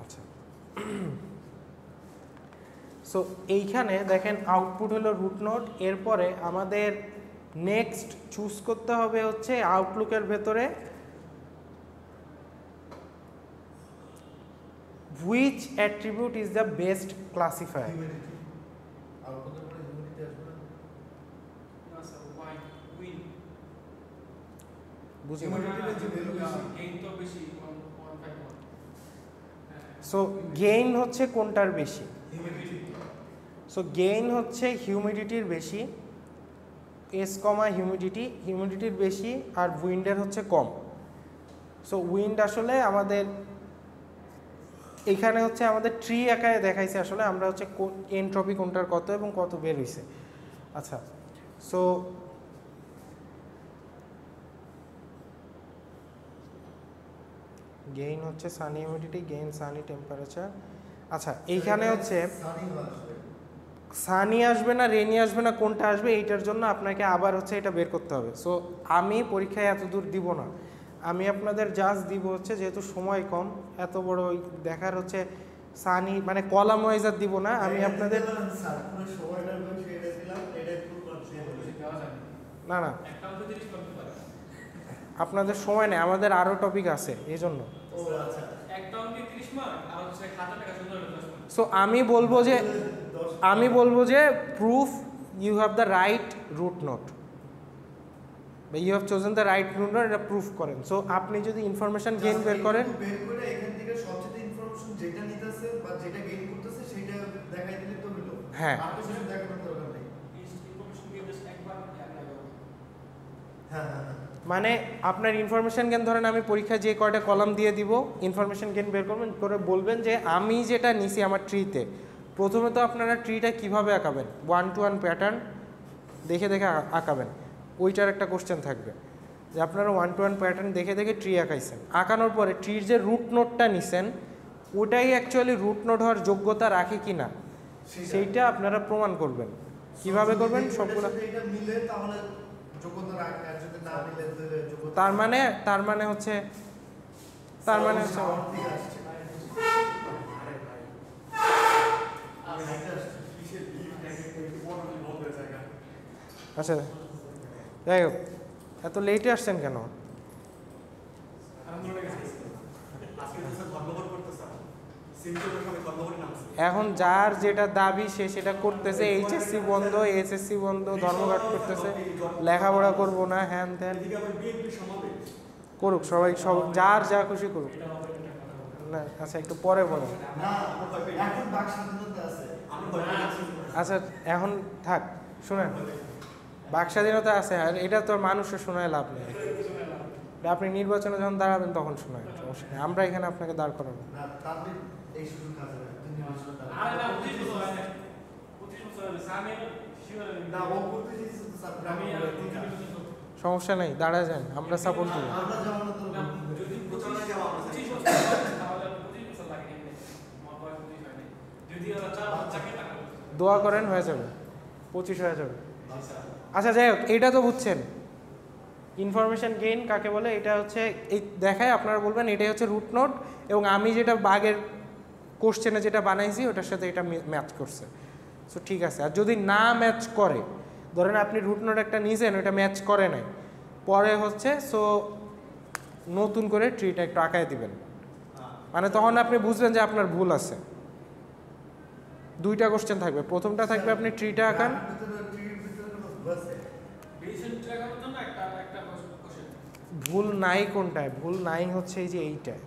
আচ্ছা, সো এইখানে দেখেন আউটপুট হলো রুট নোড। এরপরে আমাদের নেক্সট চুজ করতে হবে হচ্ছে আউটলুকের ভেতরে which attribute is the best classifier. So gain হচ্ছে কোনটার বেশি? সো গেইন হচ্ছে হিউমিডিটির বেশি, এস কমা হিউমিডিটির বেশি, আর উইন্ডের হচ্ছে কম। সো উইন্ড আসলে আমাদের এখানে হচ্ছে আমাদের ট্রি আকারে দেখাইছে, আসলে আমরা হচ্ছে এনট্রপি কোনটার কত এবং কত বের হয়েছে। আচ্ছা, সো গেইন হচ্ছে Sunny humidity, gain Sunny temperature. আচ্ছা, এইখানে হচ্ছে সানি আসবে না রেনি আসবে না কোনটা আসবে, এইটার জন্য আপনাকে আবার হচ্ছে এটা বের করতে হবে। সো আমি পরীক্ষায় এত দূর দিব না, আমি আপনাদের জাস্ট দিব হচ্ছে, যেহেতু সময় কম, এত বড় দেখার হচ্ছে সানি মানে কলাম ওয়াইজ আর দিব না, আমি আপনাদের না না আপনাদের সময় নেই, আমাদের আরও টপিক আছে এই জন্য। সো আমি বলবো যে proof you have the right root node, বা you have chosen the right root node, এটা প্রুফ করেন। সো আপনি যদি ইনফরমেশন গেইন বের করেন, হ্যাঁ মানে আপনার ইনফরমেশন গেইন, ধরেন আমি পরীক্ষায় যে কয়টা কলাম দিয়ে দিব, ইনফরমেশন গেইন বের করবেন করে বলবেন যে আমি যেটা নিছি আমার ট্রিতে, প্রথমে তো আপনারা ট্রিটা কিভাবে আঁকাবেন, 1 to 1 প্যাটার্ন দেখে দেখে আঁকাবেন, ওইটার একটা কোশ্চেন থাকবে যে আপনারা 1 to 1 প্যাটার্ন দেখে দেখে ট্রি আঁকাইছেন, আঁকানোর পরে ট্রির যে রুট নোটটা নিছেন ওটাই অ্যাকচুয়ালি রুট নোট হওয়ার যোগ্যতা রাখে কি না সেইটা আপনারা প্রমাণ করবেন। কিভাবে করবেন? সবগুলো তার মানে হচ্ছে আচ্ছা যাই হোক, এত লেটে আসছেন কেন? এখন যার যেটা দাবি সে সেটা করতেছে, এইচএসসি বন্ধ, এসএসসি বন্ধ, ধর্মঘট করতেছে, লেখাপড়া করবো না, হ্যান ত্যান করুক, সবাই সব যার যা খুশি করুক না। আচ্ছা একটু পরে বলো। আচ্ছা এখন থাক, শুনেন, বাক স্বাধীনতা আছে, আর এটা তো মানুষের শোনায় লাভ নেই। আপনি নির্বাচনে যখন দাঁড়াবেন তখন শোনায়, সমস্যা নেই, আমরা এখানে আপনাকে দাঁড় করাবো। সমস্যা নেই, দাঁড়া যান, আমরা সাপোর্ট দেবো। দোয়া করেন, হয়ে যাবে, 25 হয়ে যাবে। আচ্ছা যাই হোক, এইটা তো বুঝছেন ইনফরমেশন গেইন কাকে বলে। এটা হচ্ছে এই দেখায়, আপনারা বলবেন এটাই হচ্ছে রুট নোড, এবং আমি যেটা বাগের কোশ্চেনে যেটা বানাইছি ওটার সাথে এটা ম্যাচ করছে। সো ঠিক আছে। আর যদি না ম্যাচ করে, ধরেন আপনি রুট নোড একটা নিয়েছেন, ওটা ম্যাচ করে নাই, পরে হচ্ছে সো নতুন করে ট্রিটা একটু আঁকায় দিবেন, মানে তখন আপনি বুঝবেন যে আপনার ভুল আছে। দুইটা কোশ্চেন থাকবে, প্রথমটা থাকবে আপনি ট্রিটা আঁকান, ভুল নাই কোনটায়, ভুল নাই হচ্ছে এই যে এইটায়,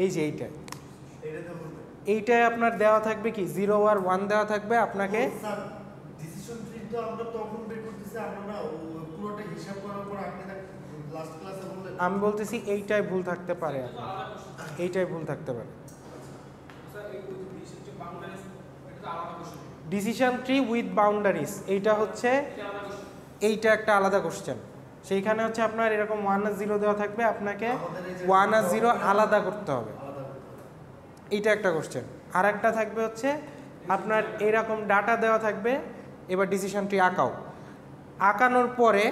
এই যে এইটায়, এইটায় আপনার দেওয়া থাকবে কি 0 আর 1 দেওয়া থাকবে আপনাকে। ডিসিশন ট্রি তো আমরা তখন বের করতেছি, আমরা না পুরোটা হিসাব করার পর আপনি লাস্ট ক্লাসে বললেন। আমি বলতেছি এইটাই ভুল থাকতে পারে, এইটাই ভুল থাকতে পারে। ডিসিশন ট্রি উইথ বাউন্ডারিজ, এইটা হচ্ছে, এইটা একটা আলাদা কোশ্চেন। সেইখানে হচ্ছে আপনার এরকম 1 আর 0 দেওয়া থাকবে, আপনাকে 1 আর 0 আলাদা করতে হবে, এইটা একটা কোশ্চেন। আর একটা থাকবে হচ্ছে আপনার এরকম ডাটা দেওয়া থাকবে, এবার ডিসিশন ট্রি আঁকাও, আঁকানোর পরে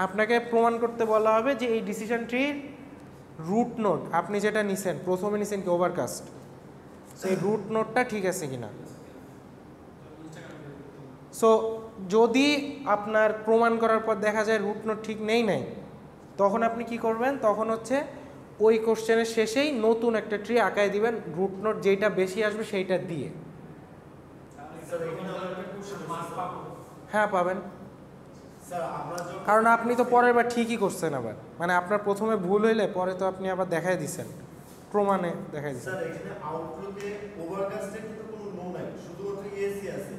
আপনাকে প্রমাণ করতে বলা হবে যে এই ডিসিশন ট্রির রুট নোড আপনি যেটা নিছেন, প্রথমে নিছেন কি ওভারকাস্ট, সেই রুট নোডটা ঠিক আছে কিনা। সো যদি আপনার প্রমাণ করার পর দেখা যায় রুট নোড ঠিক নেই নাই, তখন আপনি কি করবেন, তখন হচ্ছে ওই কোশ্চেনের শেষেই নতুন একটা ট্রি আঁকায় দিবেন, রুট নোড যেটা বেশি আসবে সেইটা দিয়ে। হ্যাঁ পাবেন, কারণ আপনি তো পরের বার ঠিকই করছেন আবার, মানে আপনার প্রথমে ভুল হইলে পরে তো আপনি আবার দেখাই দিচ্ছেন, প্রমাণে দেখাই দিচ্ছেন। স্যার এখানে আউটলুকে ওভারকাস্টে কিন্তু কোনো নো নাই, শুধুমাত্র এসি আছে।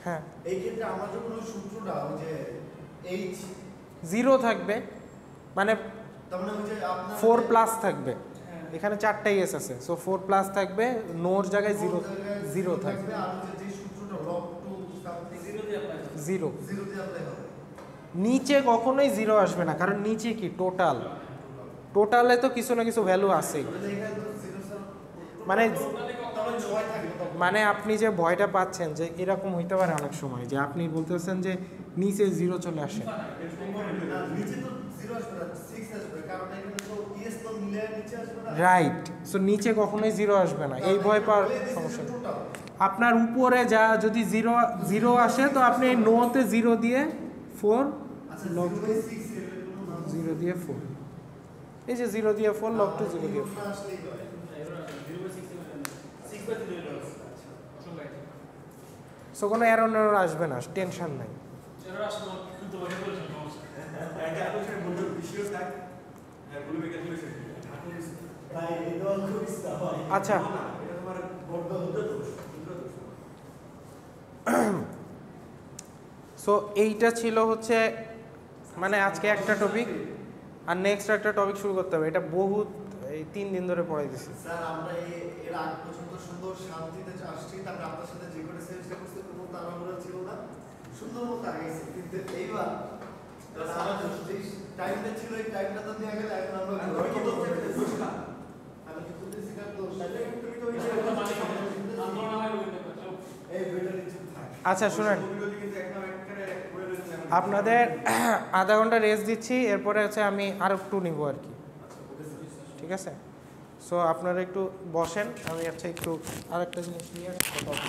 হ্যাঁ, এই ক্ষেত্রে আমার যখন ওই সূত্রটা ওই যে এইচ 0 থাকবে, মানে তার মানে ওই যে আপনার 4 প্লাস থাকবে, এখানে 4টা এস আছে, সো 4 প্লাস থাকবে, নোর জায়গায় 0 থাকবে, আর যে সূত্রটা লগ টু সামথিং 0 দিয়ে অ্যাপ্লাই হবে, 0 দিয়ে অ্যাপ্লাই হবে। নিচে কখনোই 0 আসবে না, কারণ নিচে কি টোটাল, টোটালে তো কিছু না কিছু ভ্যালু আছেই। মানে মানে আপনি যে ভয়টা পাচ্ছেন যে এরকম হইতে পারে অনেক সময়, যে আপনি বলতেছেন যে নিচে 0 চলে আসে, নিচে তো 0 আসবে না, 6 আসবে, কারণ এখানে তো ইএস তো মিলে নিচে আসবে না, রাইট। সো নিচে কখনোই 0 আসবে না, এই ভয় পাওয়ার সমস্যা নেই। আপনার উপরে যা যদি 0 আসে, তো আপনি নোতে 0 দিয়ে 4 লগ টু 0 দিয়ে 4, এই যে 0 দিয়ে 4 লগ টু 0 দিয়ে 4, সো কোনো এরর আসবে না, টেনশন নাই। আচ্ছা সো এইটা ছিল হচ্ছে মানে আজকে একটা টপিক, আর নেক্সট একটা টপিক শুরু করতে হবে, এটা বহুত এই 3 দিন ধরে পড়াই দিছি। স্যার আমরা এর আগ পর্যন্ত সুন্দর শান্তিতে আসছি, তারপর আপনার সাথে যে করে চেষ্টা করতে কোনো তাড়াহুড়া ছিল না, সুন্দর মতো আগাইছি, কিন্তু এইবার টাইমটা ছিল, এই টাইমটা তো নিয়ে গেলে এখন আমরা আমি কি বলতেছি কার দোষ, তুমি তো এই ভিডিও নিচে থাক। আচ্ছা শুনেন, কিন্তু একটা করে বলে রয়েছে আপনাদের আধা ঘন্টা রেস্ট দিচ্ছি, এরপরে হচ্ছে আমি আর একটু নিব আর কি, ঠিক আছে? সো আপনারা একটু বসেন, আমি হচ্ছে একটু আরেকটা জিনিস নিয়ে কথা বলবো।